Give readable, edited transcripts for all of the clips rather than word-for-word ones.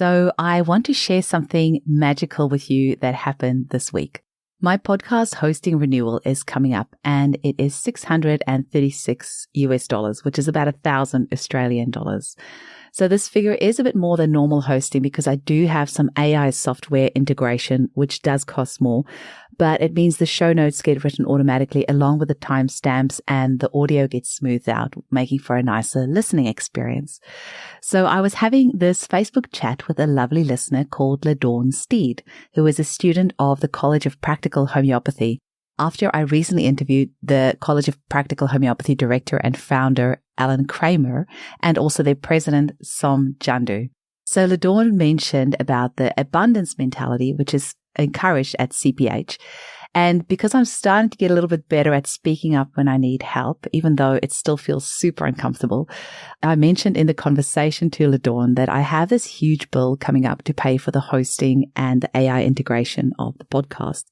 So I want to share something magical with you that happened this week. My podcast hosting renewal is coming up and it is $636 which is about 1,000 Australian dollars. So this figure is a bit more than normal hosting because I do have some AI software integration, which does cost more, but it means the show notes get written automatically along with the timestamps and the audio gets smoothed out, making for a nicer listening experience. So I was having this Facebook chat with a lovely listener called LaDawn Steed, who is a student of the College of Practical Homeopathy. After I recently interviewed the College of Practical Homeopathy director and founder, Alan Kramer, and also their president, Som Jandu. So LaDawn mentioned about the abundance mentality, which is encouraged at CPH. And because I'm starting to get a little bit better at speaking up when I need help, even though it still feels super uncomfortable, I mentioned in the conversation to LaDawn that I have this huge bill coming up to pay for the hosting and the AI integration of the podcast.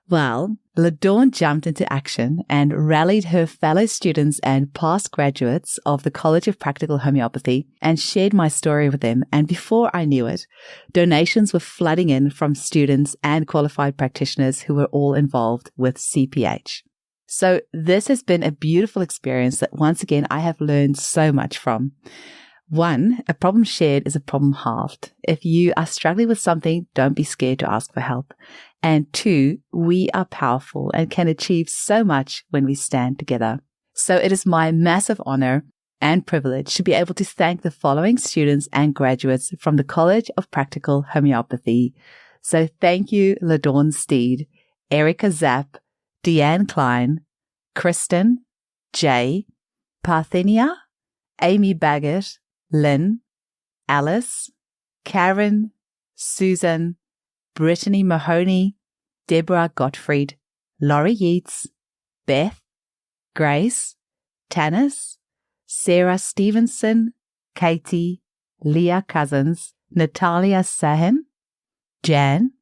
Well, LaDawn jumped into action and rallied her fellow students and past graduates of the College of Practical Homeopathy and shared my story with them. And before I knew it, donations were flooding in from students and qualified practitioners who were all involved with CPH. So this has been a beautiful experience that once again I have learned so much from. One, a problem shared is a problem halved. If you are struggling with something, don't be scared to ask for help. And two, we are powerful and can achieve so much when we stand together. So it is my massive honor and privilege to be able to thank the following students and graduates from the College of Practical Homeopathy. So thank you, LaDawn Steed, Erica Zapp, Deanne Klein, Kristen, Jay, Parthenia, Amy Baggett, Lynn, Alice, Karen, Susan, Brittany Mahoney, Deborah Gottfried, Laurie Yeats, Beth, Grace, Tanis, Sarah Stevenson, Katie, Leah Cousins, Natalia Sahin, Jan,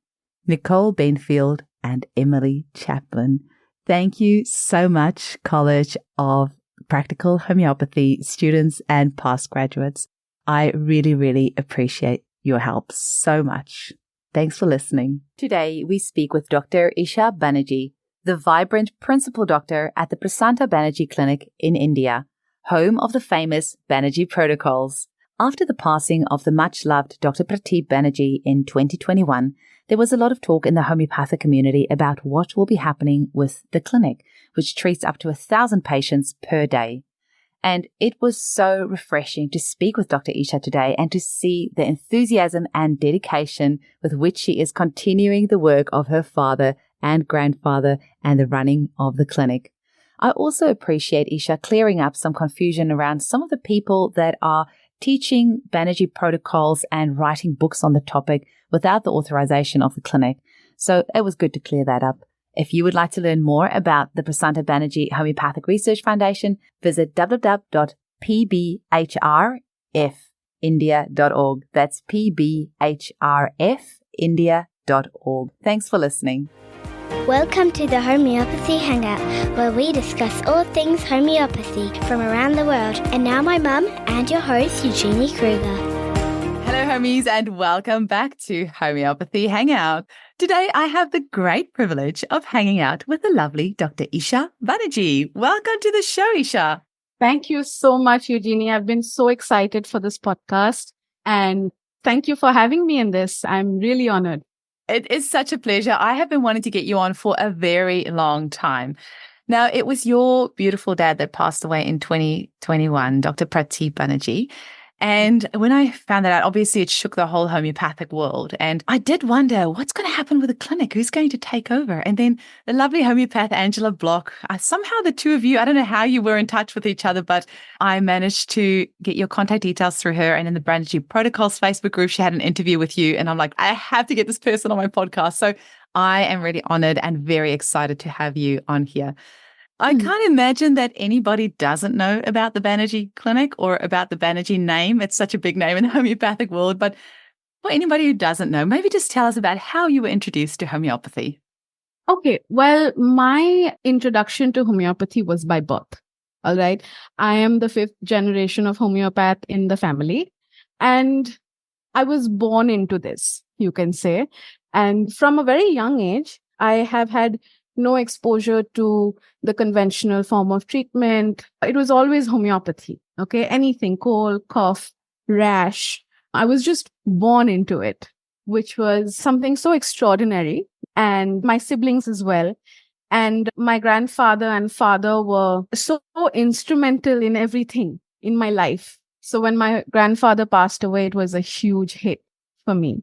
Nicole Benfield, and Emily Chaplin. Thank you so much, College of Practical Homeopathy students and past graduates. I really, really appreciate your help so much. Thanks for listening. Today, we speak with Dr. Isha Banerji, the vibrant principal doctor at the Prasanta Banerji Clinic in India, home of the famous Banerji protocols. After the passing of the much-loved Dr. Prasanta Banerji in 2021, there was a lot of talk in the homeopathic community about what will be happening with the clinic, which treats up to 1,000 patients per day. And it was so refreshing to speak with Dr. Isha today and to see the enthusiasm and dedication with which she is continuing the work of her father and grandfather and the running of the clinic. I also appreciate Isha clearing up some confusion around some of the people that are teaching Banerji protocols and writing books on the topic without the authorization of the clinic. So it was good to clear that up. If you would like to learn more about the Prasanta Banerji Homeopathic Research Foundation, visit www.pbhrfindia.org. That's pbhrfindia.org. Thanks for listening. Welcome to the Homeopathy Hangout, where we discuss all things homeopathy from around the world. And now my mum and your host, Eugenie Kruger. Hello, homies, and welcome back to Homeopathy Hangout. Today, I have the great privilege of hanging out with the lovely Dr. Isha Banerji. Welcome to the show, Isha. Thank you so much, Eugenie. I've been so excited for this podcast, and thank you for having me in this. I'm really honored. It is such a pleasure. I have been wanting to get you on for a very long time. Now, it was your beautiful dad that passed away in 2021, Dr. Prasanta Banerji. And when I found that out, obviously it shook the whole homeopathic world. And I did wonder, what's going to happen with the clinic? Who's going to take over? And then the lovely homeopath, Angela Block, somehow the two of you, I don't know how you were in touch with each other, but I managed to get your contact details through her. And in the Banerji Protocols Facebook group, she had an interview with you. And I'm like, I have to get this person on my podcast. So I am really honored and very excited to have you on here. I can't imagine that anybody doesn't know about the Banerji Clinic or about the Banerji name. It's such a big name in the homeopathic world. But for anybody who doesn't know, maybe just tell us about how you were introduced to homeopathy. Okay, well, my introduction to homeopathy was by birth. All right. I am the 5th generation of homeopath in the family. And I was born into this, you can say. And from a very young age, I have had no exposure to the conventional form of treatment. It was always homeopathy. Okay. Anything, cold, cough, rash. I was just born into it, which was something so extraordinary. And my siblings as well. And my grandfather and father were so instrumental in everything in my life. So when my grandfather passed away, it was a huge hit for me,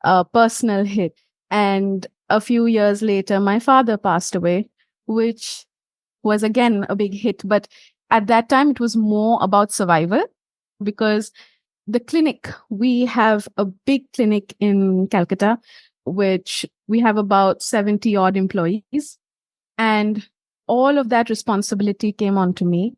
a personal hit. And a few years later, my father passed away, which was again a big hit. But at that time, it was more about survival because the clinic, we have a big clinic in Calcutta, which we have about 70 odd employees. And all of that responsibility came onto me.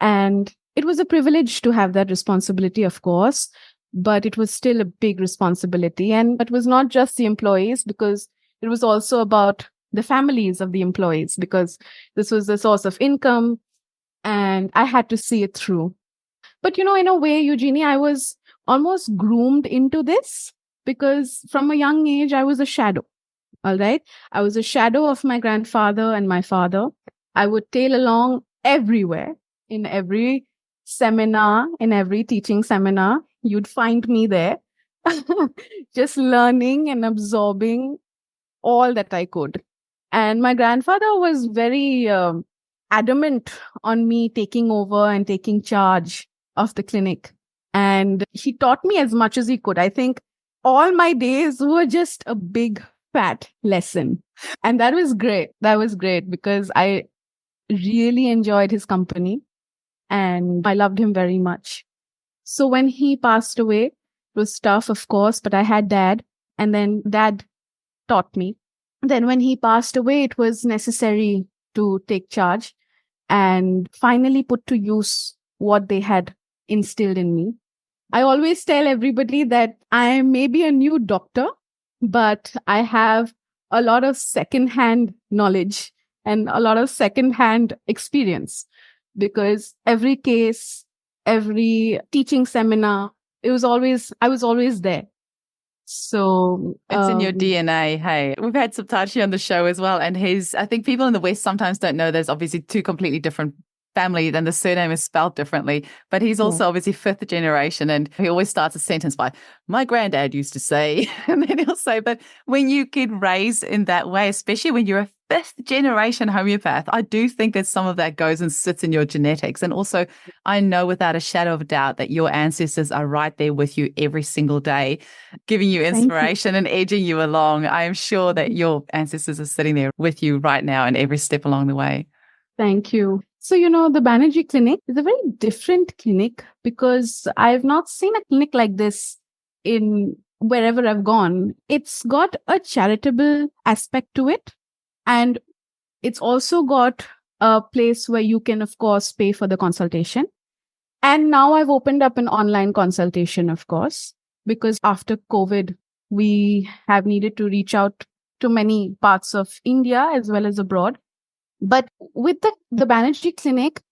And it was a privilege to have that responsibility, of course, but it was still a big responsibility. And it was not just the employees, because it was also about the families of the employees, because this was the source of income and I had to see it through. But, in a way, Eugenie, I was almost groomed into this because from a young age, I was a shadow. All right. I was a shadow of my grandfather and my father. I would tail along everywhere, in every seminar, in every teaching seminar. You'd find me there, just learning and absorbing all that I could. And my grandfather was very adamant on me taking over and taking charge of the clinic. And he taught me as much as he could. I think all my days were just a big fat lesson. And that was great. That was great because I really enjoyed his company and I loved him very much. So when he passed away, it was tough, of course, but I had dad, and then dad taught me. Then when he passed away, it was necessary to take charge and finally put to use what they had instilled in me. I always tell everybody that I may be a new doctor, but I have a lot of secondhand knowledge and a lot of secondhand experience, because every case, every teaching seminar, I was always there. So it's in your DNA. Hey, we've had Subtachi on the show as well. And I think people in the West sometimes don't know there's obviously two completely different family, then the surname is spelled differently, but he's also obviously fifth generation, and he always starts a sentence by, my granddad used to say, and then he'll say, but when you get raised in that way, especially when you're a fifth generation homeopath, I do think that some of that goes and sits in your genetics. And also, I know without a shadow of a doubt that your ancestors are right there with you every single day, giving you inspiration and edging you along. I am sure that your ancestors are sitting there with you right now and every step along the way. Thank you. So, the Banerji Clinic is a very different clinic because I've not seen a clinic like this in wherever I've gone. It's got a charitable aspect to it. And it's also got a place where you can, of course, pay for the consultation. And now I've opened up an online consultation, of course, because after COVID, we have needed to reach out to many parts of India as well as abroad. But with the Banerji Clinic,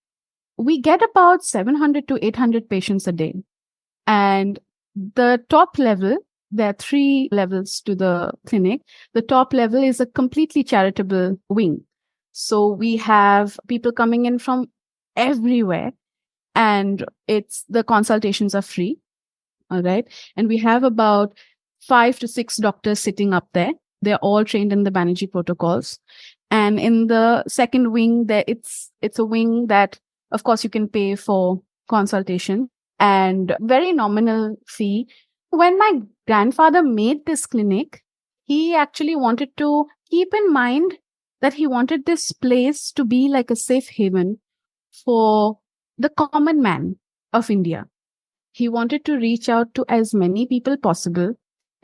we get about 700 to 800 patients a day. And the top level, there are 3 levels to the clinic. The top level is a completely charitable wing. So we have people coming in from everywhere, and the consultations are free. All right. And we have about 5 to 6 doctors sitting up there. They're all trained in the Banerji protocols. And in the second wing, it's a wing that, of course, you can pay for consultation and very nominal fee. When my grandfather made this clinic, he actually wanted to keep in mind that he wanted this place to be like a safe haven for the common man of India. He wanted to reach out to as many people possible.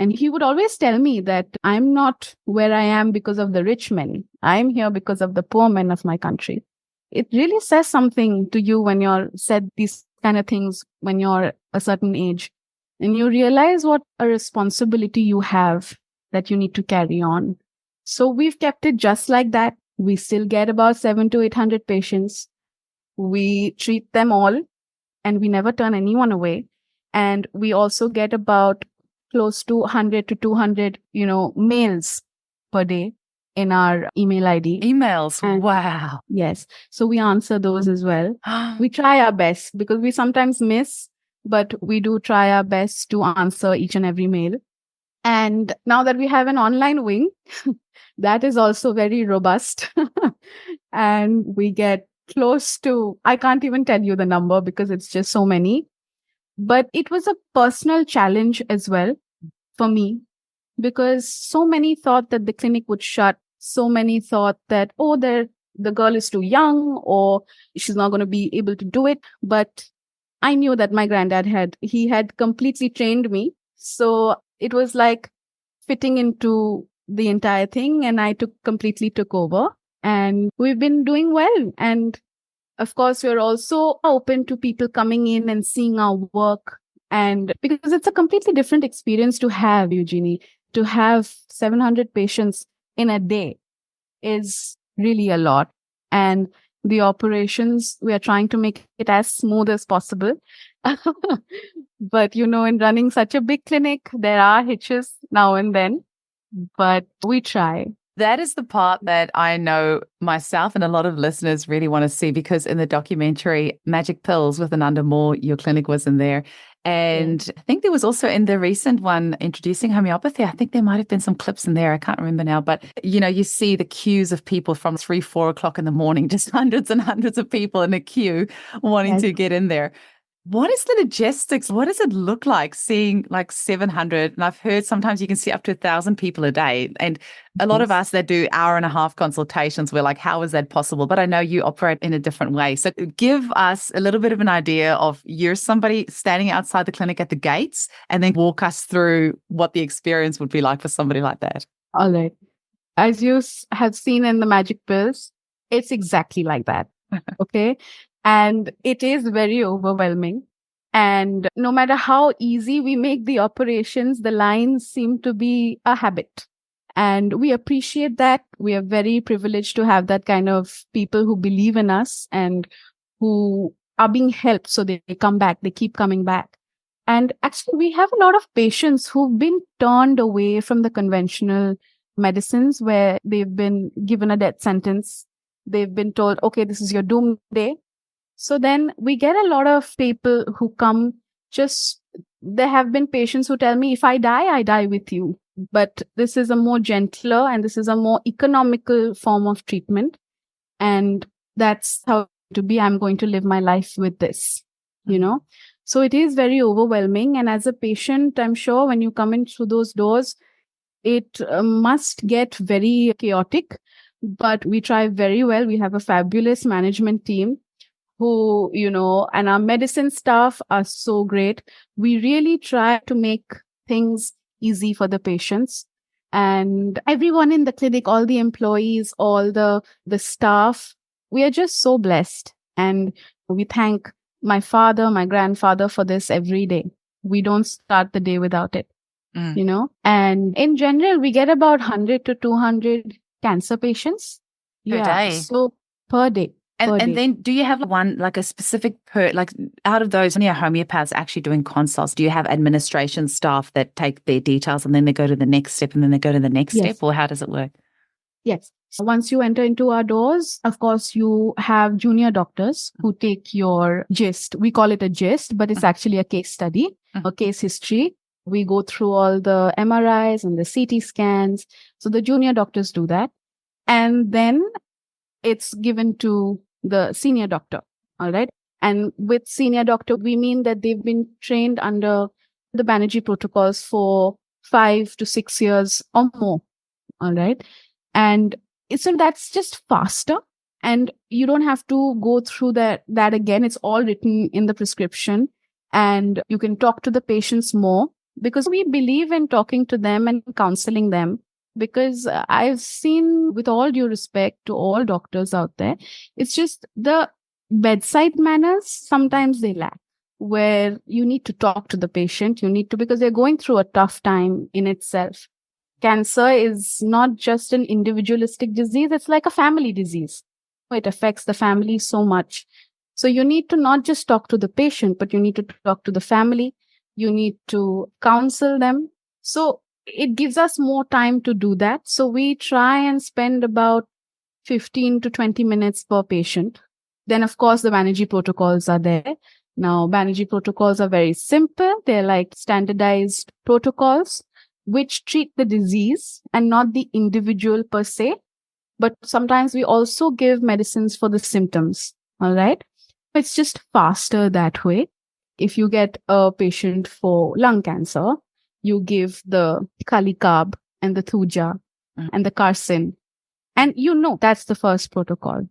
And he would always tell me that I'm not where I am because of the rich men. I'm here because of the poor men of my country. It really says something to you when you're said these kind of things when you're a certain age. And you realize what a responsibility you have that you need to carry on. So we've kept it just like that. We still get about 700 to 800 patients. We treat them all and we never turn anyone away. And we also get about close to 100 to 200, mails per day in our email ID. Emails. And wow. yes. So we answer those as well. We try our best because we sometimes miss, but we do try our best to answer each and every mail. And now that we have an online wing, that is also very robust. And we get close to, I can't even tell you the number because it's just so many. But it was a personal challenge as well for me because so many thought that the clinic would shut. So many thought that, oh, the girl is too young or she's not going to be able to do it. But I knew that my granddad he had completely trained me. So it was like fitting into the entire thing, and I completely took over, and we've been doing well. And of course, we're also open to people coming in and seeing our work. And because it's a completely different experience to have, Eugenie, to have 700 patients in a day is really a lot. And the operations, we are trying to make it as smooth as possible. But, in running such a big clinic, there are hitches now and then, but we try. That is the part that I know myself and a lot of listeners really want to see, because in the documentary Magic Pills with Ananda Moore, your clinic was in there. And I think there was also in the recent one introducing homeopathy, I think there might have been some clips in there. I can't remember now. But, you see the queues of people from 3, 4 o'clock in the morning, just hundreds and hundreds of people in a queue wanting to get in there. What is the logistics? What does it look like seeing like 700? And I've heard sometimes you can see up to 1,000 people a day. And a lot of us that do hour-and-a-half consultations, we're like, how is that possible? But I know you operate in a different way. So give us a little bit of an idea of, you're somebody standing outside the clinic at the gates, and then walk us through what the experience would be like for somebody like that. All right. As you have seen in the Magic Pills, it's exactly like that. Okay. And it is very overwhelming. And no matter how easy we make the operations, the lines seem to be a habit. And we appreciate that. We are very privileged to have that kind of people who believe in us and who are being helped. So they come back, they keep coming back. And actually, we have a lot of patients who've been turned away from the conventional medicines where they've been given a death sentence. They've been told, okay, this is your doom day. So then we get a lot of people who come, there have been patients who tell me, if I die with you. But this is a more gentler and this is a more economical form of treatment. And that's how to be, I'm going to live my life with this, So it is very overwhelming. And as a patient, I'm sure when you come in through those doors, it must get very chaotic, but we try very well. We have a fabulous management team who, and our medicine staff are so great. We really try to make things easy for the patients. And everyone in the clinic, all the employees, all the staff, we are just so blessed. And we thank my father, my grandfather for this every day. We don't start the day without it, And in general, we get about 100 to 200 cancer patients per day. So per day. And then do you have one, like a specific, out of those, how many homeopaths actually doing consults? Do you have administration staff that take their details and then they go to the next step and then they go to the next step? Or how does it work? Yes. So once you enter into our doors, of course, you have junior doctors who take your gist. We call it a gist, but it's actually a case study, a case history. We go through all the MRIs and the CT scans. So the junior doctors do that. And then it's given to the senior doctor. All right. And with senior doctor, we mean that they've been trained under the Banerji protocols for 5 to 6 years or more. All right. And so that's just faster. And you don't have to go through that again. It's all written in the prescription. And you can talk to the patients more because we believe in talking to them and counseling them. Because I've seen, with all due respect to all doctors out there, it's just the bedside manners, sometimes they lack, where you need to talk to the patient, because they're going through a tough time in itself. Cancer is not just an individualistic disease, it's like a family disease. It affects the family so much. So you need to not just talk to the patient, but you need to talk to the family. You need to counsel them. So it gives us more time to do that. So we try and spend about 15 to 20 minutes per patient. Then, of course, the Banerji protocols are there. Now, Banerji protocols are very simple. They're like standardized protocols which treat the disease and not the individual per se. But sometimes we also give medicines for the symptoms. All right. It's just faster that way. If you get a patient for lung cancer, you give the kali carb and the thuja and the carsin. And that's the first protocol.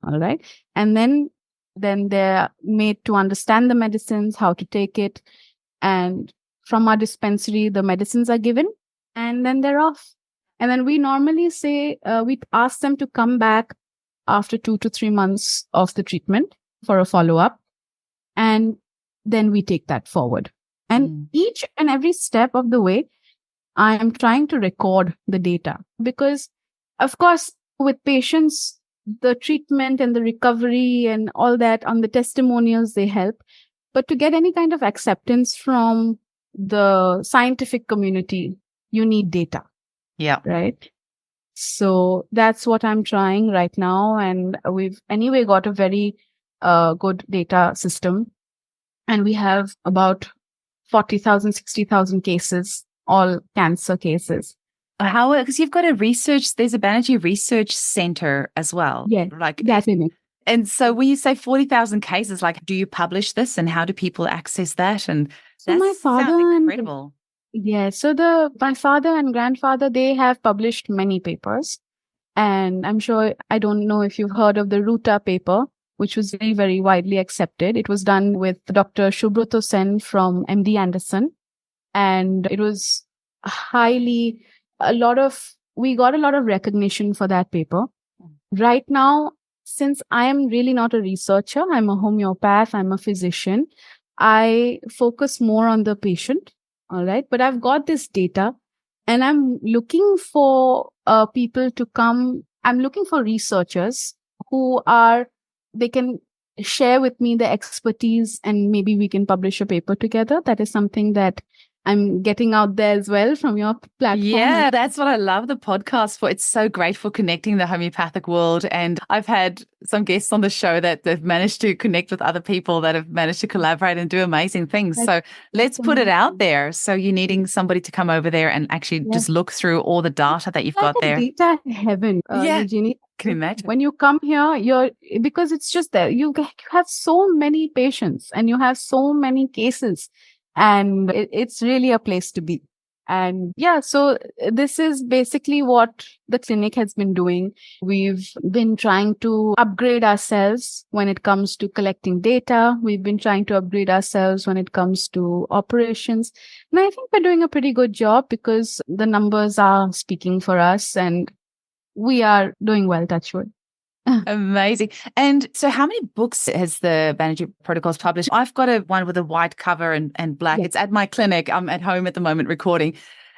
All right. And then they're made to understand the medicines, how to take it. And from our dispensary, the medicines are given and then they're off. And then we normally say, we ask them to come back after 2 to 3 months of the treatment for a follow-up. And then we take that forward. And each and every step of the way, I am trying to record the data because, of course, with patients, the treatment and the recovery and all that on the testimonials, they help. But to get any kind of acceptance from the scientific community, you need data. Yeah. Right. So that's what I'm trying right now. And we've anyway got a very good data system. And we have about 40,000, 60,000 cases, all cancer cases. How, because you've got there's a Banerji Research Center as well. Yeah, like that's in it. And so when you say 40,000 cases, like, do you publish this and how do people access that? And so that my father sounds incredible. So my father and grandfather, they have published many papers. And I'm sure, I don't know if you've heard of the Ruta paper, which was very, very widely accepted. It was done with Dr. Shubroto Sen from MD Anderson. And it was we got a lot of recognition for that paper. Right now, since I am really not a researcher, I'm a homeopath, I'm a physician, I focus more on the patient. All right. But I've got this data and I'm looking for people to come. I'm looking for researchers they can share with me the expertise and maybe we can publish a paper together. That is something that I'm getting out there as well from your platform. Yeah, that's what I love the podcast for. It's so great for connecting the homeopathic world. And I've had some guests on the show that they've managed to connect with other people that have managed to collaborate and do amazing things. So let's put it out there. So you're needing somebody to come over there and actually just look through all the data that you've got there. Data heaven, Eugenie. Can you imagine? When you come here, because it's just there. You have so many patients and you have so many cases. And it's really a place to be. And so this is basically what the clinic has been doing. We've been trying to upgrade ourselves when it comes to collecting data. We've been trying to upgrade ourselves when it comes to operations. And I think we're doing a pretty good job because the numbers are speaking for us and we are doing well, touch wood. Amazing. And so how many books has the Banerji Protocols published? I've got one with a white cover and black. Yes. It's at my clinic. I'm at home at the moment recording.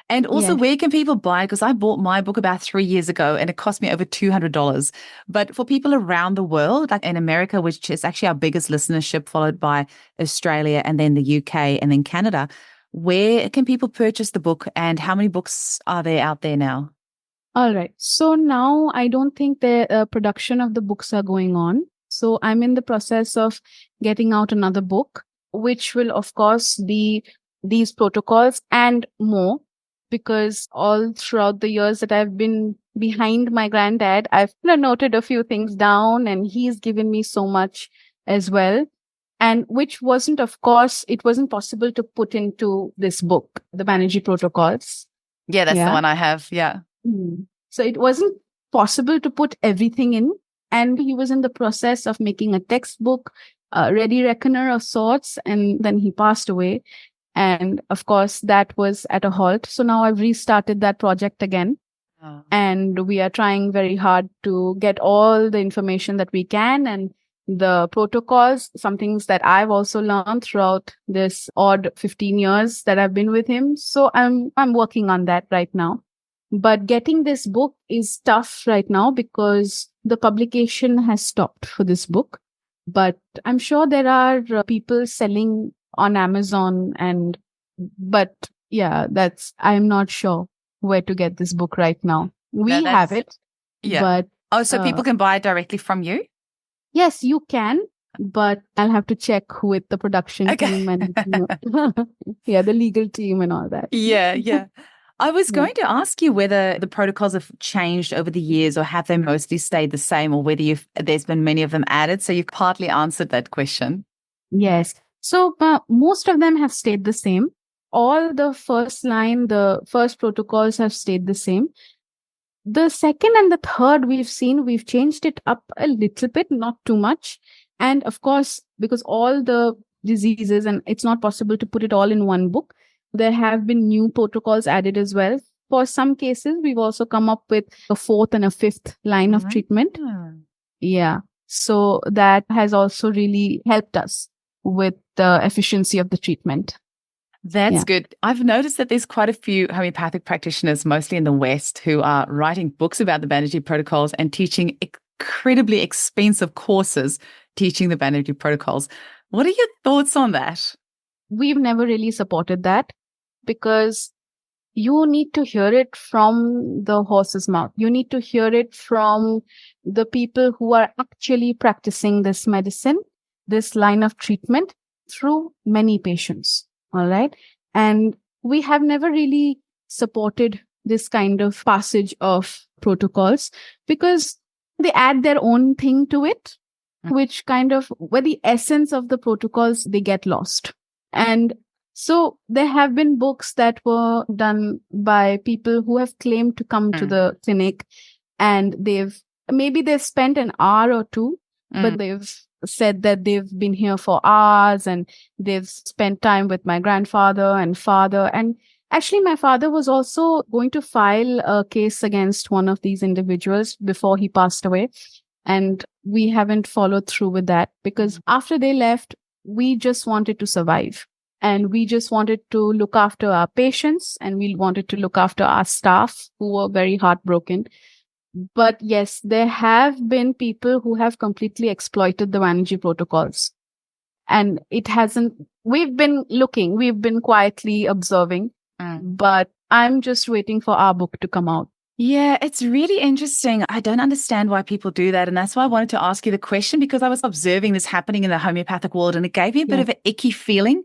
And also, where can people buy it? Because I bought my book about 3 years ago and it cost me over $200. But for people around the world, like in America, which is actually our biggest listenership, followed by Australia and then the UK and then Canada, where can people purchase the book and how many books are there out there now? All right. So now I don't think the production of the books are going on. So I'm in the process of getting out another book, which will, of course, be these protocols and more, because all throughout the years that I've been behind my granddad, I've noted a few things down and he's given me so much as well. And which wasn't, of course, it wasn't possible to put into this book, the Banerji Protocols. Yeah, that's the one I have. Yeah. So it wasn't possible to put everything in. And he was in the process of making a textbook, a ready reckoner of sorts. And then he passed away. And of course, that was at a halt. So now I've restarted that project again. And we are trying very hard to get all the information that we can and the protocols, some things that I've also learned throughout this odd 15 years that I've been with him. So I'm working on that right now. But getting this book is tough right now because the publication has stopped for this book. But I'm sure there are people selling on Amazon but yeah, I'm not sure where to get this book right now. No, We have it, yeah. but Oh, so people can buy it directly from you? yes, you can, but I'll have to check with the production Okay. team and yeah, the legal team and all that. Yeah. I was Yeah. going to ask you whether the protocols have changed over the years or have they mostly stayed the same, or whether there's been many of them added. So you've partly answered that question. Yes. So most of them have stayed the same. All the first protocols have stayed the same. The second and the third we've changed it up a little bit, not too much. And of course, because all the diseases, and it's not possible to put it all in one book, there have been new protocols added as well. For some cases, we've also come up with a fourth and a fifth line of treatment. Yeah. So that has also really helped us with the efficiency of the treatment. That's good. I've noticed that there's quite a few homeopathic practitioners, mostly in the West, who are writing books about the Banerji protocols and teaching incredibly expensive courses teaching the Banerji protocols. What are your thoughts on that? We've never really supported that, because you need to hear it from the horse's mouth. You need to hear it from the people who are actually practicing this medicine, this line of treatment, through many patients. All right. And we have never really supported this kind of passage of protocols, because they add their own thing to it, which kind of, where the essence of the protocols, they get lost. And so there have been books that were done by people who have claimed to come to the clinic, and they've spent an hour or two, but they've said that they've been here for hours and they've spent time with my grandfather and father. And actually, my father was also going to file a case against one of these individuals before he passed away. And we haven't followed through with that, because after they left, we just wanted to survive. And we just wanted to look after our patients, and we wanted to look after our staff who were very heartbroken. But yes, there have been people who have completely exploited the Banerji protocols. And we've been looking, we've been quietly observing, but I'm just waiting for our book to come out. Yeah, it's really interesting. I don't understand why people do that. And that's why I wanted to ask you the question, because I was observing this happening in the homeopathic world and it gave me a bit of an icky feeling.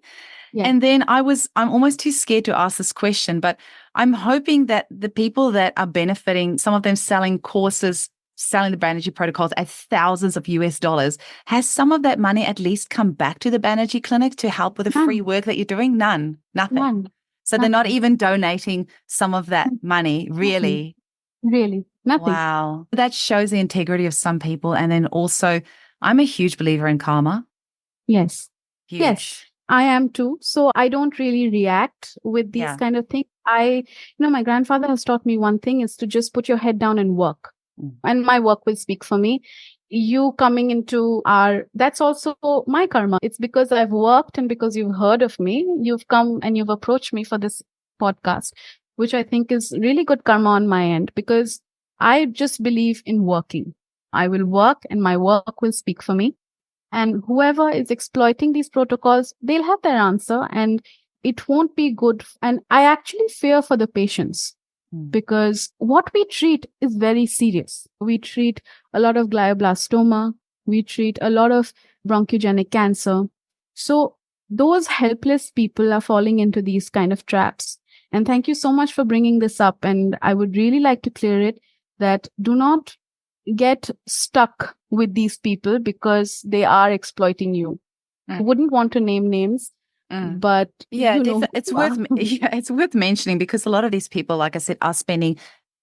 Yeah. And then I'm almost too scared to ask this question, but I'm hoping that the people that are benefiting, some of them selling courses, selling the Banerji protocols at thousands of US dollars, has some of that money at least come back to the Banerji Clinic to help with the free work that you're doing? Nothing. So they're not even donating some of that money, really? Really, nothing. Wow. That shows the integrity of some people. And then also, I'm a huge believer in karma. Yes. Huge. Yes. I am too. So I don't really react with these kind of things. My grandfather has taught me one thing, is to just put your head down and work. And my work will speak for me. You coming into that's also my karma. It's because I've worked and because you've heard of me, you've come and you've approached me for this podcast, which I think is really good karma on my end, because I just believe in working. I will work and my work will speak for me. And whoever is exploiting these protocols, they'll have their answer, and it won't be good. And I actually fear for the patients, because what we treat is very serious. We treat a lot of glioblastoma. We treat a lot of bronchogenic cancer. So those helpless people are falling into these kind of traps. And thank you so much for bringing this up. And I would really like to clear it, that do not get stuck with these people, because they are exploiting you. I wouldn't want to name names, but it's worth mentioning, because a lot of these people, like I said, are spending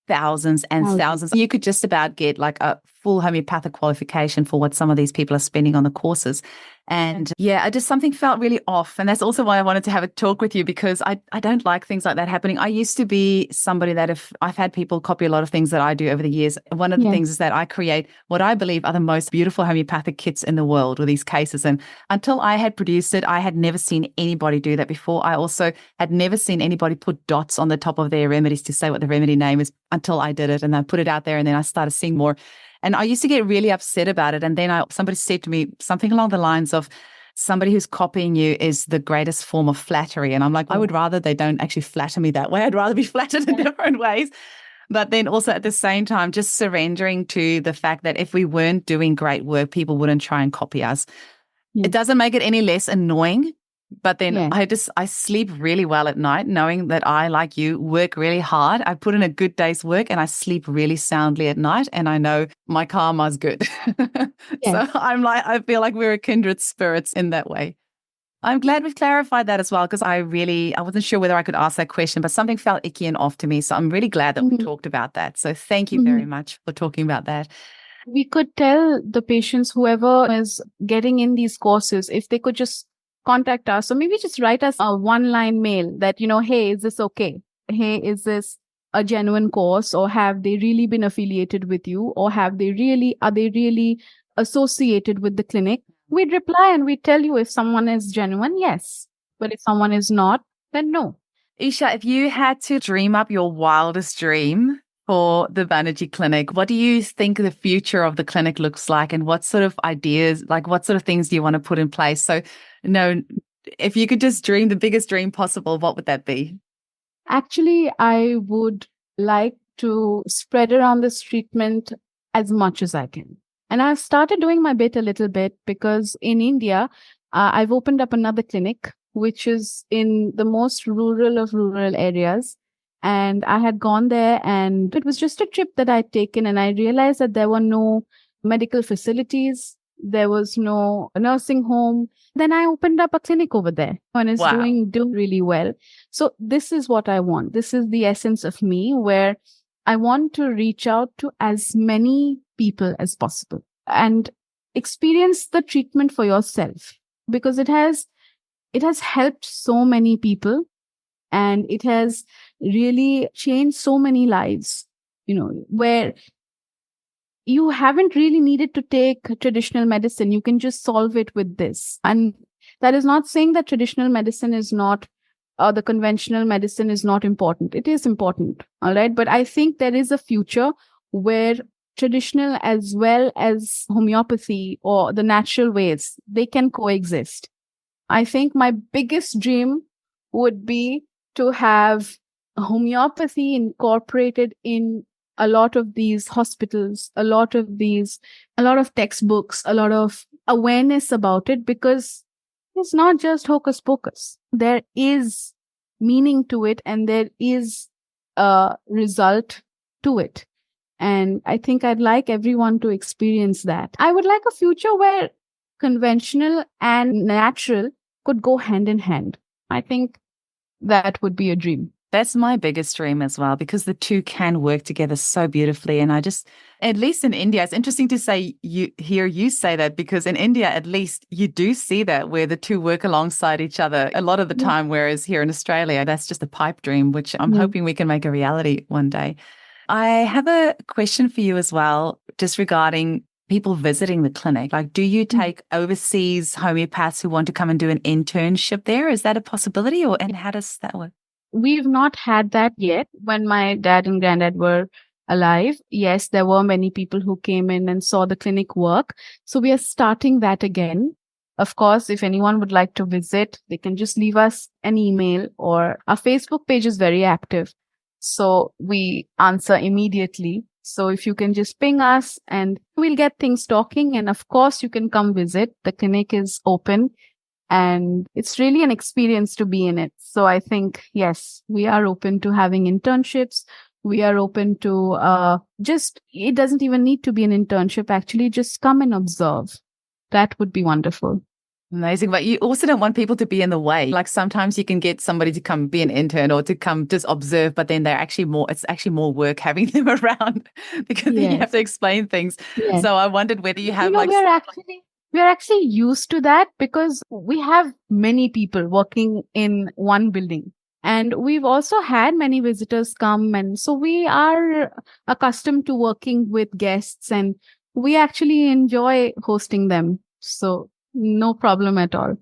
thousands and thousands. You could just about get like a full homeopathic qualification for what some of these people are spending on the courses. And just something felt really off. And that's also why I wanted to have a talk with you, because I don't like things like that happening. I used to be somebody that, if I've had people copy a lot of things that I do over the years, one of the things is that I create what I believe are the most beautiful homeopathic kits in the world with these cases. And until I had produced it, I had never seen anybody do that before. I also had never seen anybody put dots on the top of their remedies to say what the remedy name is, until I did it. And I put it out there, and then I started seeing more. And I used to get really upset about it. And then somebody said to me something along the lines of, somebody who's copying you is the greatest form of flattery. And I'm like, I would rather they don't actually flatter me that way. I'd rather be flattered in different ways. But then also at the same time, just surrendering to the fact that if we weren't doing great work, people wouldn't try and copy us. It doesn't make it any less annoying. But then I sleep really well at night knowing that I, like you, work really hard. I put in a good day's work and I sleep really soundly at night, and I know my karma's good. So I feel like we're kindred spirits in that way. I'm glad we've clarified that as well, because I wasn't sure whether I could ask that question, but something felt icky and off to me. So I'm really glad that we talked about that. So thank you very much for talking about that. We could tell the patients, whoever is getting in these courses, if they could just contact us, or maybe just write us a one-line mail that, hey, is this okay? Hey, is this a genuine course, or have they really been affiliated with you, or are they really associated with the clinic? We'd reply and we'd tell you if someone is genuine, yes. But if someone is not, then no. Isha, if you had to dream up your wildest dream for the Banerji Clinic, what do you think the future of the clinic looks like, and what sort of ideas, like what sort of things do you want to put in place? So, if you could just dream the biggest dream possible, what would that be? Actually, I would like to spread around this treatment as much as I can. And I've started doing my bit a little bit, because in India, I've opened up another clinic, which is in the most rural of rural areas. And I had gone there, and it was just a trip that I'd taken. And I realized that there were no medical facilities. There was no nursing home. Then I opened up a clinic over there, and it's doing really well. So this is what I want. This is the essence of me, where I want to reach out to as many people as possible and experience the treatment for yourself, because it has helped so many people, and it has really changed so many lives, where you haven't really needed to take traditional medicine. You can just solve it with this. And that is not saying that traditional medicine is not, the conventional medicine is not important. It is important. All right. But I think there is a future where traditional as well as homeopathy or the natural ways, they can coexist. I think my biggest dream would be to have homeopathy incorporated in a lot of these hospitals, a lot of textbooks, a lot of awareness about it, because it's not just hocus pocus. There is meaning to it, and there is a result to it. And I think I'd like everyone to experience that. I would like a future where conventional and natural could go hand in hand. I think that would be a dream. That's my biggest dream as well, because the two can work together so beautifully. And at least in India, it's interesting to hear you say that, because in India, at least you do see that, where the two work alongside each other a lot of the time, whereas here in Australia, that's just a pipe dream, which I'm hoping we can make a reality one day. I have a question for you as well, just regarding people visiting the clinic. Like, do you take overseas homeopaths who want to come and do an internship there? Is that a possibility, and how does that work? We've not had that yet. When my dad and granddad were alive, yes, there were many people who came in and saw the clinic work. So we are starting that again. Of course, if anyone would like to visit, they can just leave us an email, or our Facebook page is very active. So we answer immediately. So if you can just ping us, and we'll get things talking. And of course, you can come visit. The clinic is open, and it's really an experience to be in it. So I think, yes, we are open to having internships. We are open to it doesn't even need to be an internship. Actually, just come and observe. That would be wonderful. Amazing. But you also don't want people to be in the way. Like, sometimes you can get somebody to come be an intern or to come just observe, but then it's actually more work having them around, because then you have to explain things. Yes. So I wondered whether you have we're actually used to that, because we have many people working in one building. And we've also had many visitors come. And so we are accustomed to working with guests, and we actually enjoy hosting them. So no problem at all.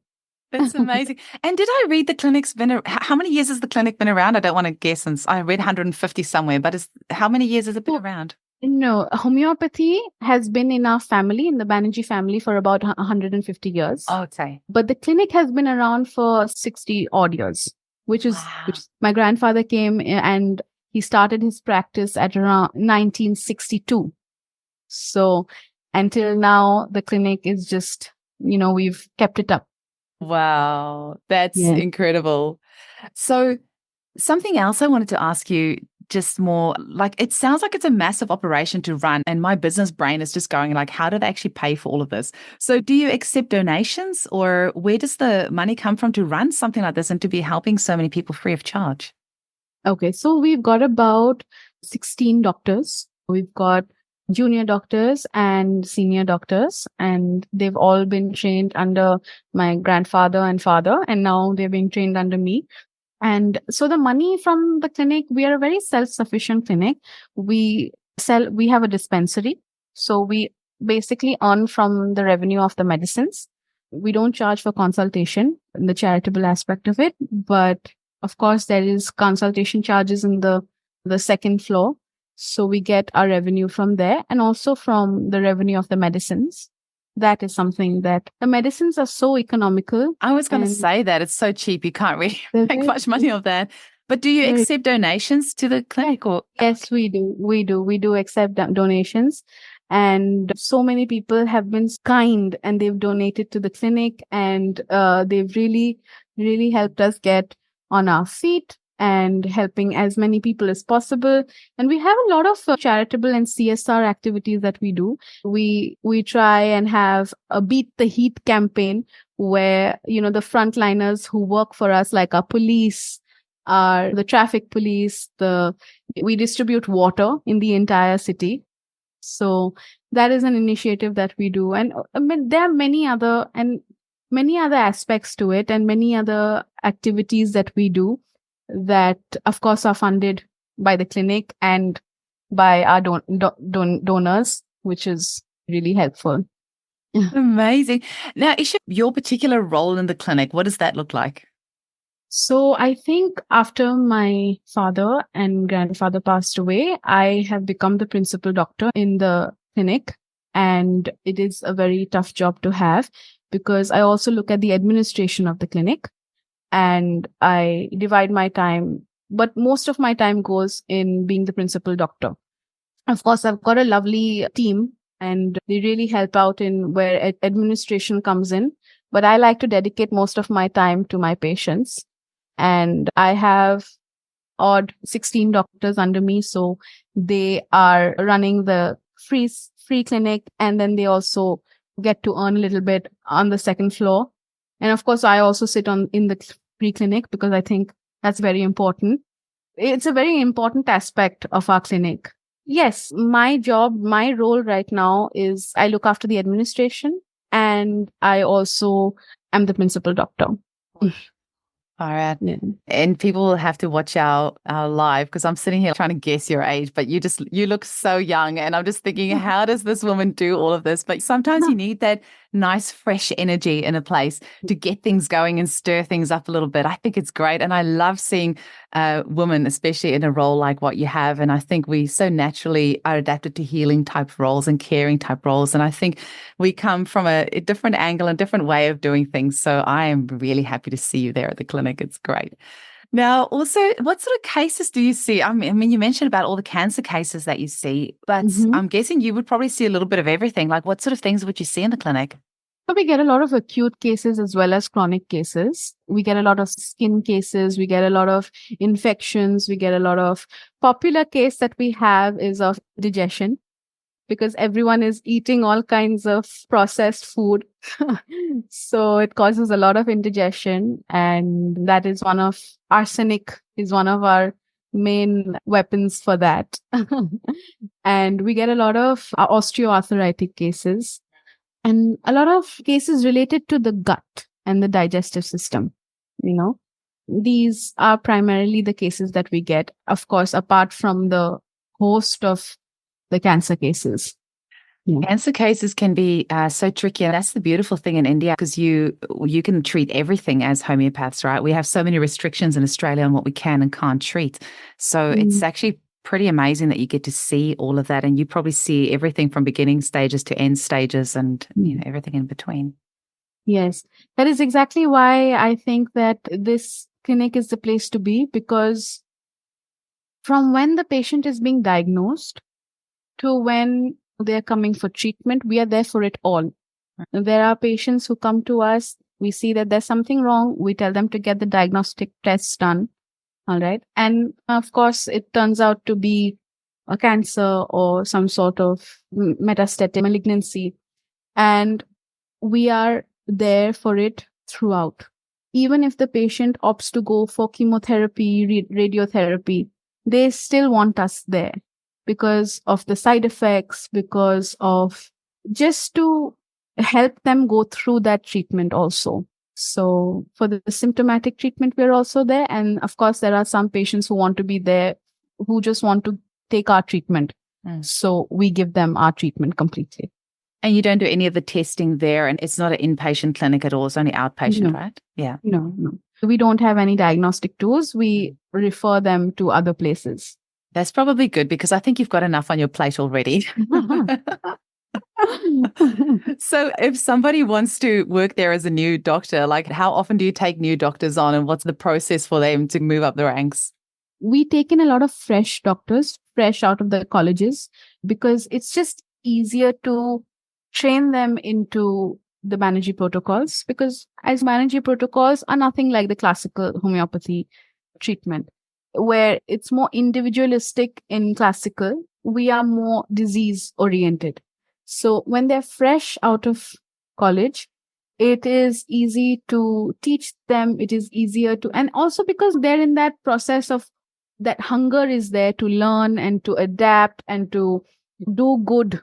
That's amazing. And did I read the clinic's how many years has the clinic been around? I don't want to guess, since I read 150 somewhere, but how many years has it been around? No, homeopathy has been in our family, in the Banerjee family, for about 150 years. Okay. But the clinic has been around for 60 odd years, which Wow. my grandfather came and he started his practice at around 1962. So until now, the clinic is just, we've kept it up. Wow. That's Yeah. incredible. So something else I wanted to ask you, just more like, it sounds like it's a massive operation to run, and my business brain is just going like, how do they actually pay for all of this? So do you accept donations, or where does the money come from to run something like this and to be helping so many people free of charge? Okay, so we've got about 16 doctors. We've got junior doctors and senior doctors, and they've all been trained under my grandfather and father, and now they're being trained under me. And so the money from the clinic, we are a very self-sufficient clinic. We have a dispensary. So we basically earn from the revenue of the medicines. We don't charge for consultation in the charitable aspect of it, but of course there is consultation charges in the second floor. So we get our revenue from there and also from the revenue of the medicines. That is something that the medicines are so economical. I was going to say that it's so cheap, you can't really They're make very much money cheap. off that. But do you Very- accept donations to the clinic, or? Yes, we do. We do accept donations. And so many people have been kind and they've donated to the clinic, and they've really, really helped us get on our feet and helping as many people as possible. And we have a lot of charitable and CSR activities that we do. We try and have a Beat the Heat campaign where, the frontliners who work for us, like our police, the traffic police, we distribute water in the entire city. So that is an initiative that we do. And I mean, there are many other aspects to it, and many other activities that we do that of course are funded by the clinic and by our donors, which is really helpful. Amazing. Now, Isha, your particular role in the clinic, what does that look like? So I think after my father and grandfather passed away, I have become the principal doctor in the clinic. And it is a very tough job to have because I also look at the administration of the clinic and I divide my time, but most of my time goes in being the principal doctor. Of course, I've got a lovely team and they really help out in where administration comes in, but I like to dedicate most of my time to my patients. And I have odd 16 doctors under me. So they are running the free clinic. And then they also get to earn a little bit on the second floor. And of course, I also sit in the free clinic because I think that's very important. It's a very important aspect of our clinic. Yes, my role right now is I look after the administration and I also am the principal doctor. All right. Yeah. And people will have to watch our live because I'm sitting here trying to guess your age, but you look so young. And I'm just thinking, how does this woman do all of this? But sometimes you need that nice, fresh energy in a place to get things going and stir things up a little bit. I think it's great. And I love seeing women, especially in a role like what you have. And I think we so naturally are adapted to healing type roles and caring type roles. And I think we come from a different angle and different way of doing things. So I am really happy to see you there at the clinic. It's great. Now, also, what sort of cases do you see? I mean, you mentioned about all the cancer cases that you see, but I'm guessing you would probably see a little bit of everything. Like, what sort of things would you see in the clinic? So we get a lot of acute cases as well as chronic cases. We get a lot of skin cases. We get a lot of infections. We get a lot of popular case that we have is of digestion because everyone is eating all kinds of processed food. So it causes a lot of indigestion. And that is arsenic is one of our main weapons for that. And we get a lot of osteoarthritic cases. And a lot of cases related to the gut and the digestive system, These are primarily the cases that we get, of course, apart from the host of the cancer cases. Yeah. Cancer cases can be so tricky. And that's the beautiful thing in India because you can treat everything as homeopaths, right? We have so many restrictions in Australia on what we can and can't treat. So it's actually pretty amazing that you get to see all of that, and you probably see everything from beginning stages to end stages and everything in between. Yes, that is exactly why I think that this clinic is the place to be, because from when the patient is being diagnosed to when they're coming for treatment, we are there for it all. There are patients who come to us, we see that there's something wrong, we tell them to get the diagnostic tests done. All right. And of course, it turns out to be a cancer or some sort of metastatic malignancy. And we are there for it throughout. Even if the patient opts to go for chemotherapy, radiotherapy, they still want us there because of the side effects, because of just to help them go through that treatment also. So for the symptomatic treatment, we're also there. And of course, there are some patients who want to be there, who just want to take our treatment. So we give them our treatment completely. And you don't do any of the testing there, and it's not an inpatient clinic at all. It's only outpatient, right? Yeah. No. We don't have any diagnostic tools. We refer them to other places. That's probably good, because I think you've got enough on your plate already. So if somebody wants to work there as a new doctor, like how often do you take new doctors on, and what's the process for them to move up the ranks? We take in a lot of fresh doctors, fresh out of the colleges, because it's just easier to train them into the Banerji protocols, because as Banerji protocols are nothing like the classical homeopathy treatment, where it's more individualistic. In classical, we are more disease oriented. So when they're fresh out of college, it is easy to teach them. It is easier to, and also because they're in that process of that hunger is there to learn and to adapt and to do good.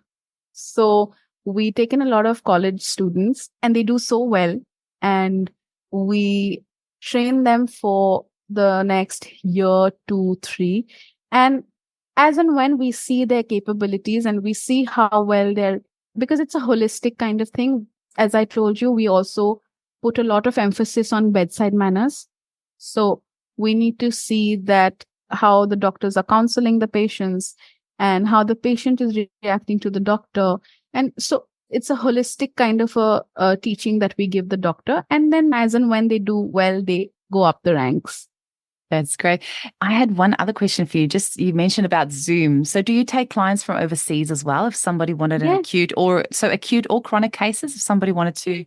So we take in a lot of college students and they do so well, and we train them for the next year, 2, 3. And as and when we see their capabilities and we see how well they're, because it's a holistic kind of thing. As I told you, we also put a lot of emphasis on bedside manners. So we need to see that how the doctors are counseling the patients and how the patient is reacting to the doctor. And so it's a holistic kind of a teaching that we give the doctor. And then as and when they do well, they go up the ranks. That's great. I had one other question for you. Just, you mentioned about Zoom. So do you take clients from overseas as well? If somebody wanted an acute or chronic cases, if somebody wanted to.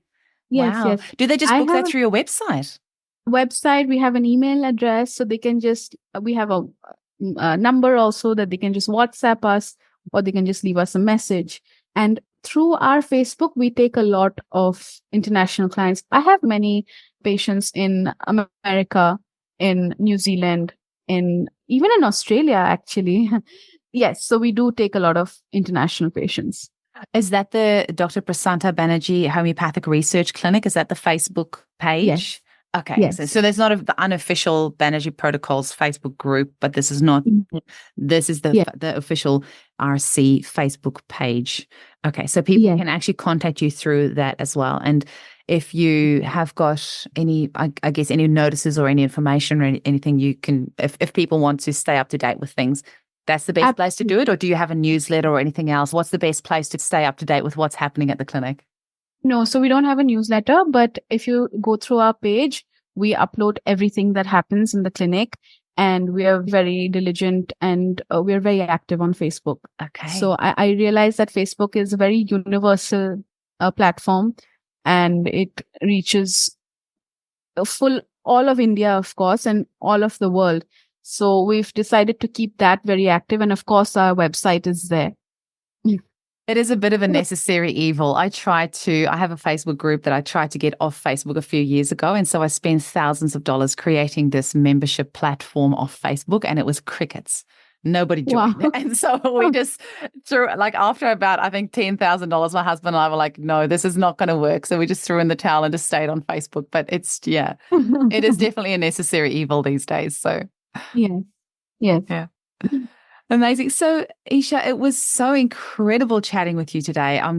Yes. Do they just book that through your website? We have an email address, so they can just, we have a number also that they can just WhatsApp us, or they can just leave us a message. And through our Facebook, we take a lot of international clients. I have many patients in America, in New Zealand, even in Australia, actually. Yes, so we do take a lot of international patients. Is that the Dr. Prasanta Banerji Homeopathic Research Clinic? Is that the Facebook page? Yes. Okay. Yes. So there's not the unofficial Banerji Protocols Facebook group, but this is not, this is the official RC Facebook page. Okay. So people can actually contact you through that as well. And if you have got any, I guess, any notices or any information or anything, you can, if people want to stay up to date with things, that's the best place to do it? Or do you have a newsletter or anything else? What's the best place to stay up to date with what's happening at the clinic? No, so we don't have a newsletter, but if you go through our page, we upload everything that happens in the clinic, and we are very diligent, and we're very active on Facebook. Okay. So I realize that Facebook is a very universal platform, and it reaches all of India, of course, and all of the world. So we've decided to keep that very active. And of course, our website is there. It is a bit of a necessary evil. I have a Facebook group that I tried to get off Facebook a few years ago. And so I spent thousands of dollars creating this membership platform off Facebook, and it was crickets. Nobody joined. Wow. And so we just threw, like, after about, I think, $10,000, my husband and I were like, no, this is not going to work. So we just threw in the towel and just stayed on Facebook. But it is definitely a necessary evil these days. So yes. Yeah. Amazing. So, Isha, it was so incredible chatting with you today. I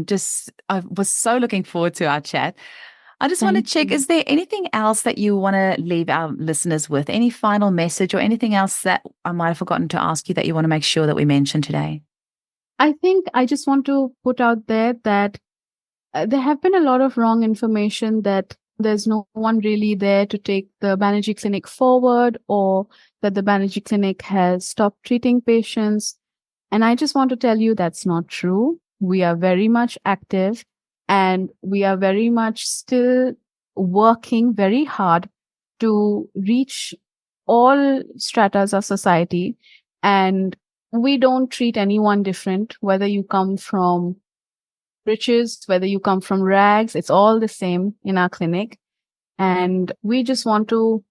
was so looking forward to our chat. I just want to Thank check, you. is there anything else that you want to leave our listeners with? Any final message or anything else that I might have forgotten to ask you that you want to make sure that we mention today? I think I just want to put out there that there have been a lot of wrong information that there's no one really there to take the Banerji Clinic forward, or that the Banerji Clinic has stopped treating patients. And I just want to tell you that's not true. We are very much active, and we are very much still working very hard to reach all stratas of society. And we don't treat anyone different, whether you come from riches, whether you come from rags, it's all the same in our clinic. And we just want to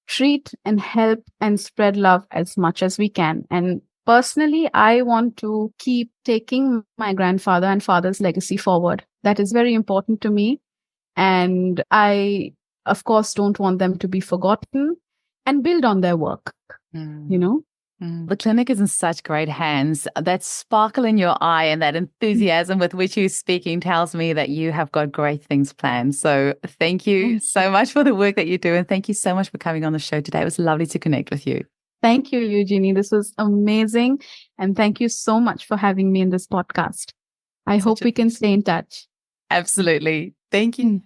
treat and help and spread love as much as we can. And personally, I want to keep taking my grandfather and father's legacy forward. That is very important to me. And I, of course, don't want them to be forgotten, and build on their work, you know? The clinic is in such great hands. That sparkle in your eye and that enthusiasm with which you're speaking tells me that you have got great things planned. So thank you so much for the work that you do. And thank you so much for coming on the show today. It was lovely to connect with you. Thank you, Eugenie. This was amazing. And thank you so much for having me in this podcast. I hope we can stay in touch. Absolutely. Thank you.